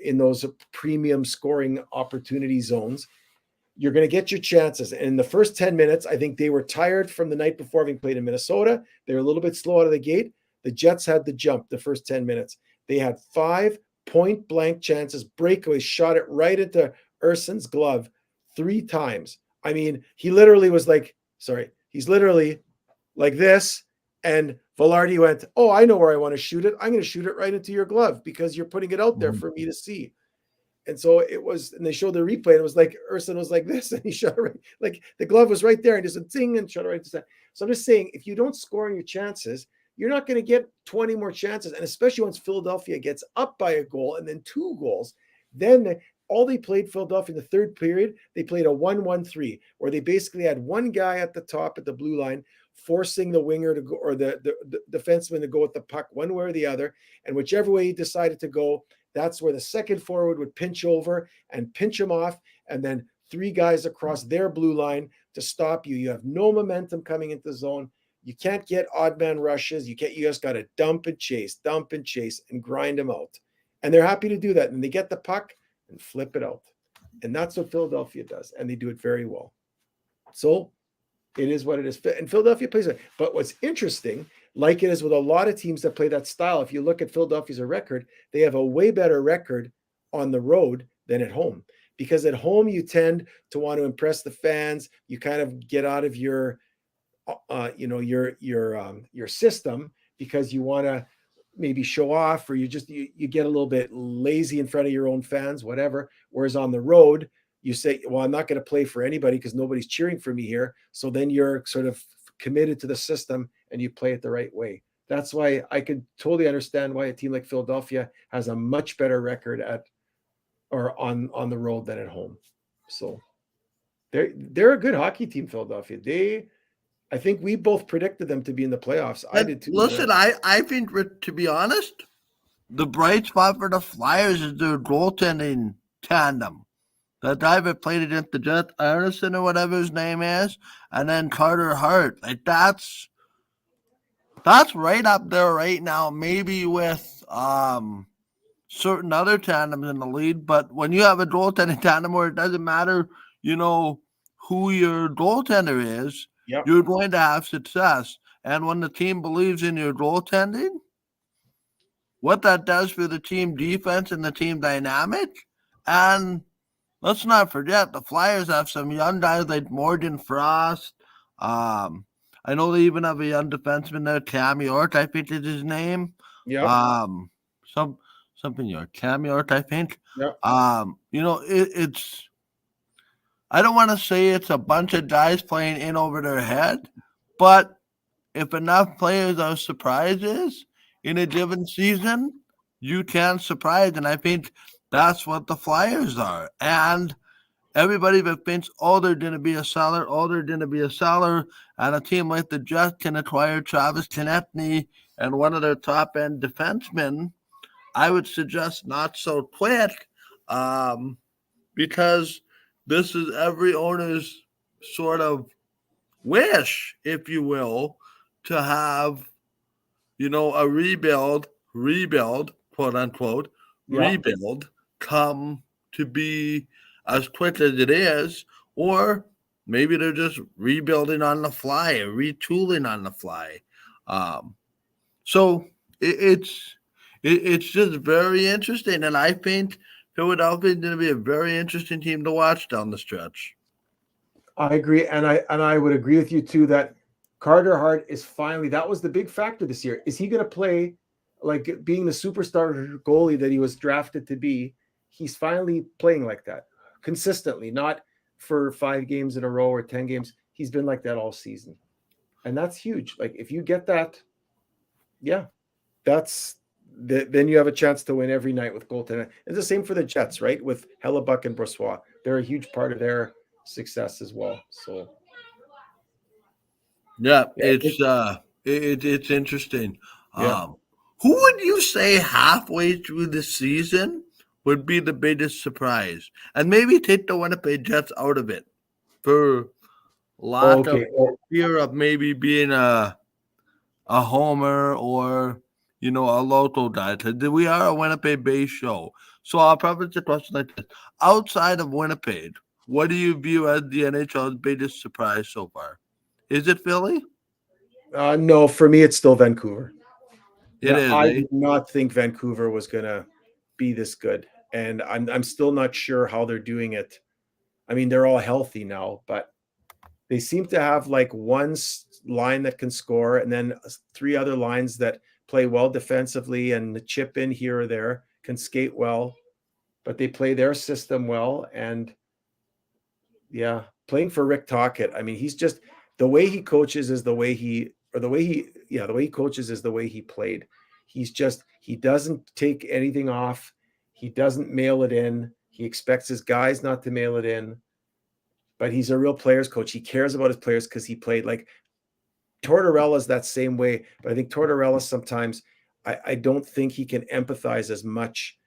in those premium scoring opportunity zones. You're going to get your chances. And in the first 10 minutes, I think they were tired from the night before having played in Minnesota. They were a little bit slow out of the gate. The Jets had the jump the first 10 minutes. They had 5 point-blank chances, breakaways, shot it right into Erson's glove 3 times. I mean, he's literally like this, and Velarde went, oh, I know where I want to shoot it. I'm going to shoot it right into your glove because you're putting it out there for me to see. And so it was, and they showed the replay, and it was like Urson was like this, and he shot it right, like the glove was right there, and just a ding and shot it right to that. So I'm just saying, if you don't score on your chances, you're not going to get 20 more chances. And especially once Philadelphia gets up by a goal and then 2 goals, then all they played Philadelphia in the third period, they played a 1-1-3, where they basically had one guy at the top at the blue line forcing the winger to go, or the defenseman to go with the puck one way or the other. And whichever way he decided to go, that's where the second forward would pinch over and pinch him off, and then 3 guys across their blue line to stop you. You have no momentum coming into the zone. You can't get odd man rushes. You just got to dump and chase, and grind them out. And they're happy to do that. And they get the puck and flip it out. And that's what Philadelphia does. And they do it very well. So it is what it is. And Philadelphia plays it. But what's interesting, like it is with a lot of teams that play that style, if you look at Philadelphia's record, they have a way better record on the road than at home. Because at home, you tend to want to impress the fans. You kind of get out of your system because you want to maybe show off, or you get a little bit lazy in front of your own fans, whatever. Whereas on the road, you say, well, I'm not going to play for anybody because nobody's cheering for me here. So then you're sort of committed to the system and you play it the right way. That's why I could totally understand why a team like Philadelphia has a much better record on the road than at home. So they're a good hockey team, Philadelphia. I think we both predicted them to be in the playoffs. I did too. Listen, I think, to be honest, the bright spot for the Flyers is their goaltending tandem. That guy that played against the Jets, Arneson or whatever his name is, and then Carter Hart. Like, that's right up there right now, maybe with certain other tandems in the league. But when you have a goaltending tandem where it doesn't matter, who your goaltender is, yep, you're going to have success. And when the team believes in your goaltending, what that does for the team defense and the team dynamic. And let's not forget, the Flyers have some young guys like Morgan Frost. I know they even have a young defenseman there, Cam York, I think is his name. Yeah. Something York, Cam York, I think. Yep. It's I don't want to say it's a bunch of guys playing in over their head, but if enough players are surprises in a given season, you can surprise. And I think that's what the Flyers are. And everybody that thinks, they're going to be a seller, and a team like the Jets can acquire Travis Konecny and one of their top-end defensemen, I would suggest not so quick, because this is every owner's sort of wish, if you will, to have, a rebuild, quote unquote, rebuild come to be as quick as it is, or maybe they're just rebuilding on the fly, or retooling on the fly. So it's just very interesting, and I think Philadelphia is going to be a very interesting team to watch down the stretch. I agree, and I would agree with you too that Carter Hart is finally, that was the big factor this year. Is he going to play like being the superstar goalie that he was drafted to be, he's finally playing like that consistently, not for 5 games in a row or 10 games. He's been like that all season. And that's huge. Like if you get that, yeah, then you have a chance to win every night with goaltending. It's the same for the Jets, right? With Hellebuck and Brossoit. They're a huge part of their success as well. So Yeah, yeah, it's interesting. yeah. Who would you say halfway through the season would be the biggest surprise? And maybe take the Winnipeg Jets out of it for lack of Okay. Oh, fear of maybe being a homer or a local guy. 'Cause we are a Winnipeg-based show, so I'll preface the question like this: outside of Winnipeg, what do you view as the NHL's biggest surprise so far? Is it Philly? no, for me, it's still Vancouver. It is, I eh? did not think Vancouver was gonna be this good, and I'm still not sure how they're doing it. I mean, they're all healthy now, but they seem to have like one line that can score, and then 3 other lines that play well defensively and the chip in here or there, can skate well, but they play their system well. And yeah, playing for Rick Tocchet, I mean, he's just the way he coaches is the way he or the way he yeah, the way he coaches is the way he played. He doesn't take anything off. He doesn't mail it in. He expects his guys not to mail it in, but he's a real players coach. He cares about his players because he played like Tortorella's that same way. But I think Tortorella sometimes I don't think he can empathize as much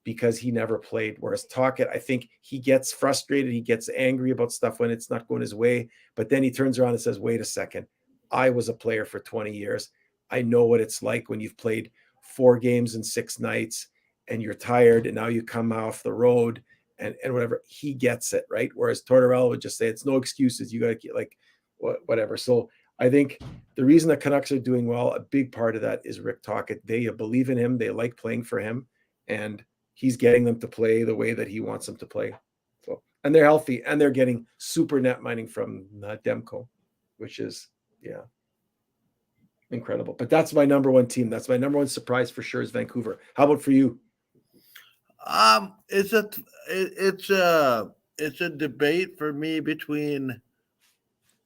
because he never played. Whereas Tocchet, I think he gets frustrated, he gets angry about stuff when it's not going his way, but then he turns around and says, wait a second, I was a player for 20 years. I know what it's like when you've played 4 games in 6 nights and you're tired and now you come off the road and whatever. He gets it, right? Whereas Tortorella would just say, it's no excuses. You got to get like whatever. So I think the reason the Canucks are doing well, a big part of that is Rick Tocchet. They believe in him. They like playing for him. And he's getting them to play the way that he wants them to play. So, and they're healthy and they're getting super net mining from Demko, which is, yeah, incredible. But that's my number one team. That's my number one surprise for sure is Vancouver. How about for you? It's a debate for me between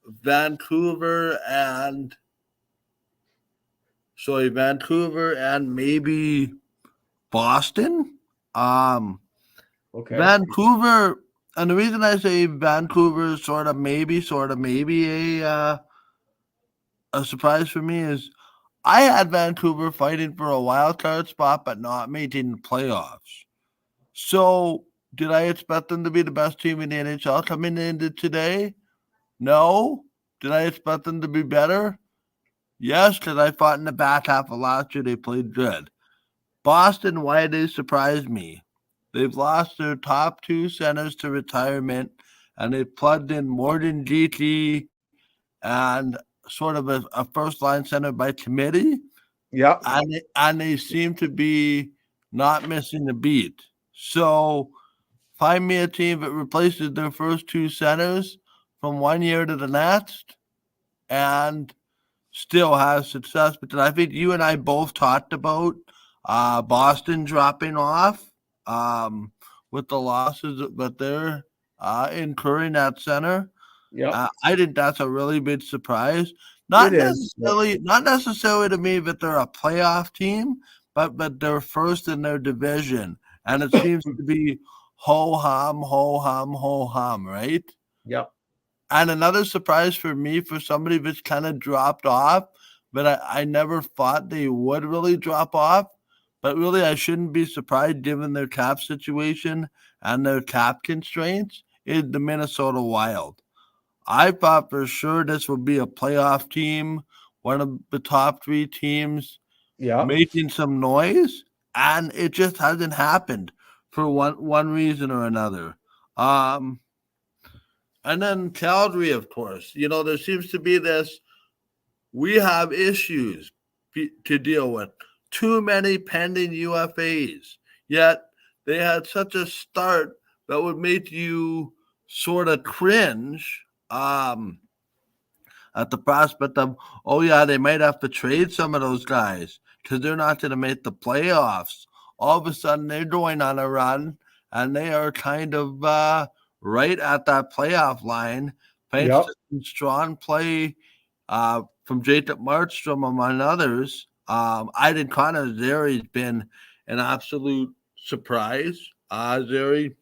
Vancouver and maybe Boston. Okay. Vancouver, and the reason I say Vancouver is sort of maybe a surprise for me is I had Vancouver fighting for a wild card spot but not making the playoffs. So did I expect them to be the best team in the NHL coming into today? No. Did I expect them to be better? Yes, because I thought in the back half of last year they played good. Boston, why they surprised me? They've lost their top 2 centers to retirement, and they've plugged in Morgan Geekie and sort of a first-line center by committee. Yeah. And they seem to be not missing a beat. So find me a team that replaces their first 2 centers from one year to the next and still has success. Because I think you and I both talked about Boston dropping off with the losses that they're incurring at center. Yeah. I think that's a really big surprise. It is. Not necessarily to me that they're a playoff team, but they're first in their division, and it seems to be ho hum, right? Yeah. And another surprise for me, for somebody that's kind of dropped off, but I never thought they would really drop off. But really, I shouldn't be surprised given their cap situation and their cap constraints, is the Minnesota Wild. I thought for sure this would be a playoff team, one of the top 3 teams Yeah. making some noise, and it just hasn't happened for one reason or another. And then Calgary, of course. There seems to be this, we have issues to deal with. Too many pending UFAs, yet they had such a start that would make you sort of cringe. at the prospect of, oh yeah, they might have to trade some of those guys because they're not going to make the playoffs. All of a sudden, they're going on a run, and they are kind of right at that playoff line, thanks Yep. to some strong play from Jacob Markstrom, among others. Aiden Connor Zeri's been an absolute surprise. Zeri,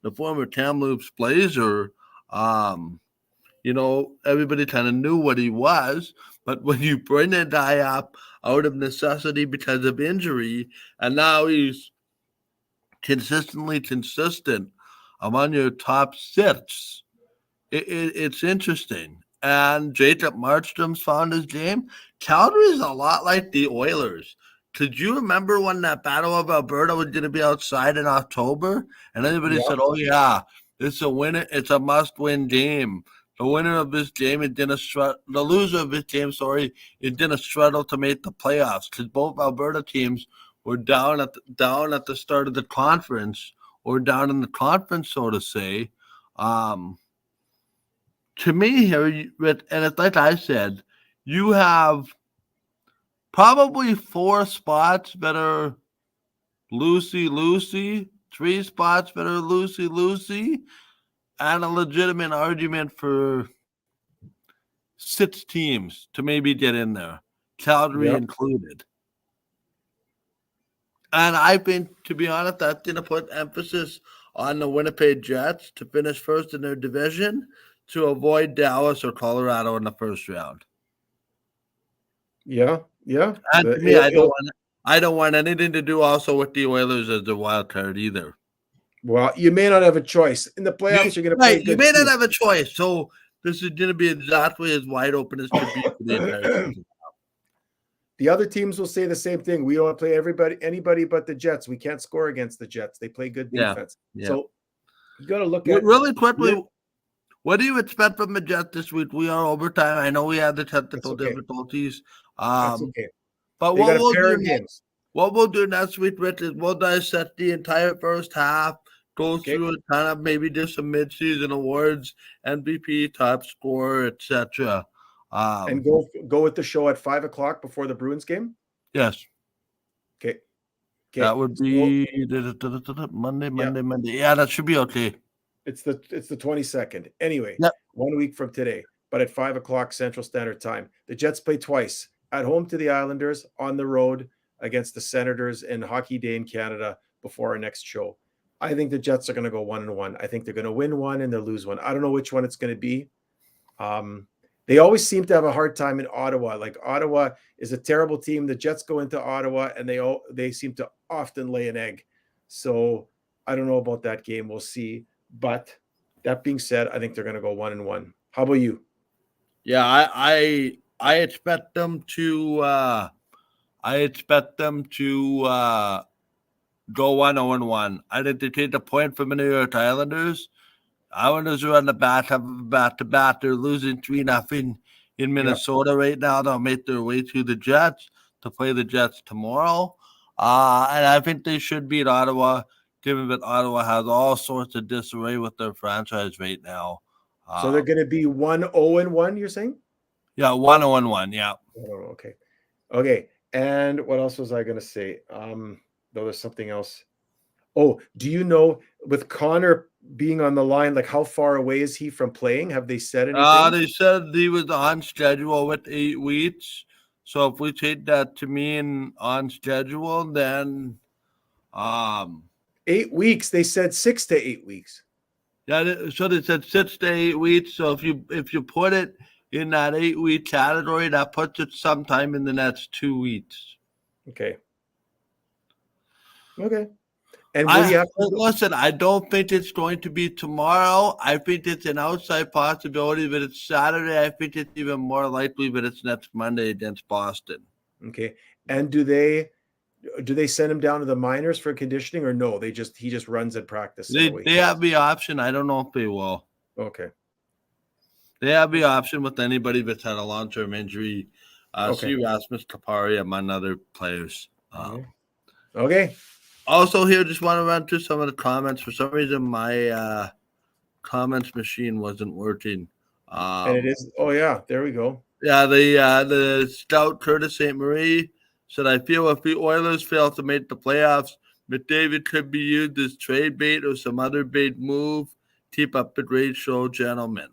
the former Kamloops Blazer, everybody kind of knew what he was, but when you bring a guy up out of necessity because of injury, and now he's consistently consistent among your top six, it's interesting. And Jacob Markstrom's found his game. Calgary is a lot like the Oilers. Could you remember when that Battle of Alberta was going to be outside in October? And everybody said, oh, yeah, it's a win. It's a must-win game. The winner of this game is the loser of this game, is going to struggle to make the playoffs because both Alberta teams were down at the start of the conference, or down in the conference, so to say. To me here, and it's like I said, you have probably 4 spots that are loosey, 3 spots that are loosey, and a legitimate argument for 6 teams to maybe get in there, Calgary included. And I think, to be honest, that's going to put emphasis on the Winnipeg Jets to finish first in their division, to avoid Dallas or Colorado in the first round. Yeah. And to me, I don't want anything to do also with the Oilers as the wild card either. Well, you may not have a choice in the playoffs. You're going to play. You may not have a choice. So this is going to be exactly as wide open as could be for the entire season. The other teams will say the same thing. We don't play anybody but the Jets. We can't score against the Jets. They play good defense. Yeah. So you got to look at really quickly. What do you expect from the Jets this week? We are overtime. I know we had the technical difficulties. That's okay. But what we'll do next week, Rich, is we'll dissect the entire first half, go through it, kind of maybe do some mid-season awards, MVP, top scorer, etc. And go with the show at 5:00 before the Bruins game. Yes. Okay. That would be Monday. Yeah, that should be okay. It's the 22nd. Anyway, 1 week from today, but at 5:00 Central Standard Time. The Jets play twice, at home to the Islanders, on the road against the Senators in Hockey Day in Canada before our next show. I think the Jets are going to go 1-1. I think they're going to win one and they'll lose one. I don't know which one it's going to be. They always seem to have a hard time in Ottawa. Like, Ottawa is a terrible team. The Jets go into Ottawa and they seem to often lay an egg. So I don't know about that game. We'll see. But that being said, I think they're going to go 1-1. How about you? Yeah, I expect them to. I expect them to go 1-1. I think they take a point from the New York Islanders. Islanders are on the back-to-back. They're losing 3-0 in Minnesota right now. They'll make their way to the Jets to play the Jets tomorrow. And I think they should beat Ottawa, given that Ottawa has all sorts of disarray with their franchise right now. So they're going to be 1-0-1, you're saying? Yeah, 1-1, yeah. Oh, okay. And what else was I going to say? Though there's something else. Oh, do you know, with Connor being on the line, like, how far away is he from playing? Have they said anything? They said he was on schedule with 8 weeks. So if we take that to mean on schedule, then 8 weeks. They said 6 to 8 weeks. Yeah, so they said 6 to 8 weeks. So if you put it in that 8-week category, that puts it sometime in the next 2 weeks. Okay. And what do you have to do? Listen, I don't think it's going to be tomorrow. I think it's an outside possibility that it's Saturday. I think it's even more likely that it's next Monday against Boston. Okay. And do they send him down to the minors for conditioning, or no? He just runs at practice. They have the option. I don't know if they will. Okay. They have the option with anybody that's had a long-term injury. See Rasmus Kapari among other players. Okay. Also here, just want to run through some of the comments. For some reason, my comments machine wasn't working. And it is. Oh yeah, there we go. Yeah, the stout Curtis St. Marie said, I feel if the Oilers fail to make the playoffs, McDavid could be used as trade bait or some other bait move. Keep up the great show, gentlemen.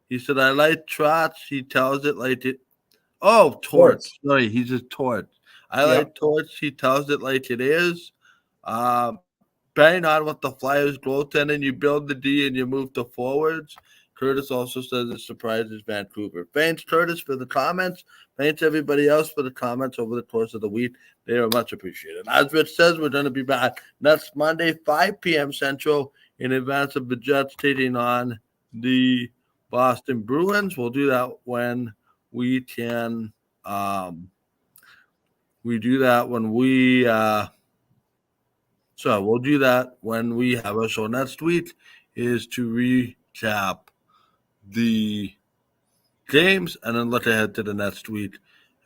He said, I like Trotz. He tells it like it. Oh, Torts. Sorry, he's just Torts. I like Torts. He tells it like it is. Bang on with the Flyers goaltending. You build the D and you move the forwards. Curtis also says it surprises Vancouver. Thanks, Curtis, for the comments. Thanks, everybody else, for the comments over the course of the week. They are much appreciated. As Rich says, we're going to be back next Monday, 5 p.m. Central, in advance of the Jets taking on the Boston Bruins. We'll do that when we can. We do that when we. So we'll do that when we have a show next week. Is to recap the games and then look ahead to the next week.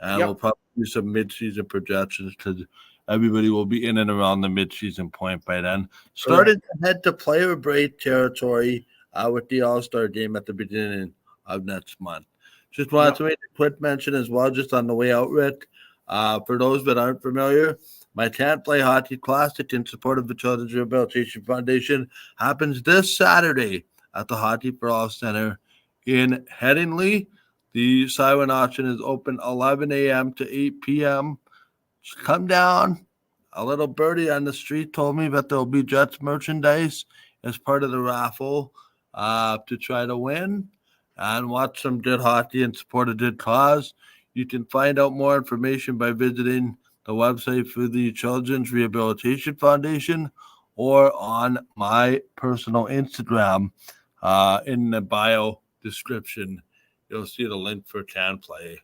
And we'll probably do some mid-season projections because everybody will be in and around the mid-season point by then. Started to head to player break territory with the All-Star game at the beginning of next month. Just wanted to make a quick mention as well, just on the way out, Rick. For those that aren't familiar, my Can't Play Hockey Classic in support of the Children's Rehabilitation Foundation happens this Saturday at the Hockey for All Center in Headingley. The silent auction is open 11 a.m. to 8 p.m. Just come down. A little birdie on the street told me that there'll be Jets merchandise as part of the raffle to try to win and watch some good hockey and support a good cause. You can find out more information by visiting the website for the Children's Rehabilitation Foundation or on my personal Instagram. In the bio description, you'll see the link for Can Play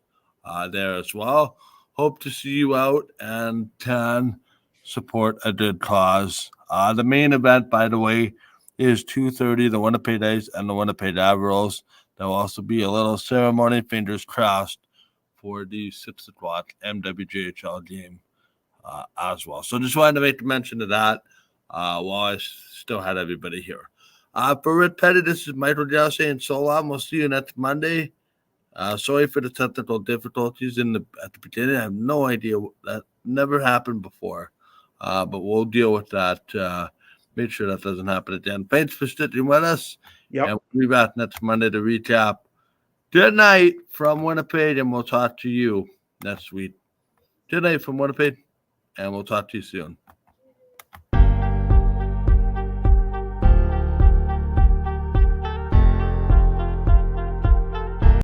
there as well. Hope to see you out and can support a good cause. The main event, by the way, is 2:30, the Winnipeg Ice and the Winnipeg Admirals. There'll also be a little ceremony, fingers crossed, for the 6 o'clock MWJHL game as well. So just wanted to make mention of that while I still had everybody here. For Rick Petty, this is Michael Dow saying so long. We'll see you next Monday. Sorry for the technical difficulties at the beginning. I have no idea. That never happened before. But we'll deal with that. Make sure that doesn't happen again. Thanks for sticking with us. And we'll be back next Monday to recap. Good night from Winnipeg, and we'll talk to you next week. Good night from Winnipeg, and we'll talk to you soon.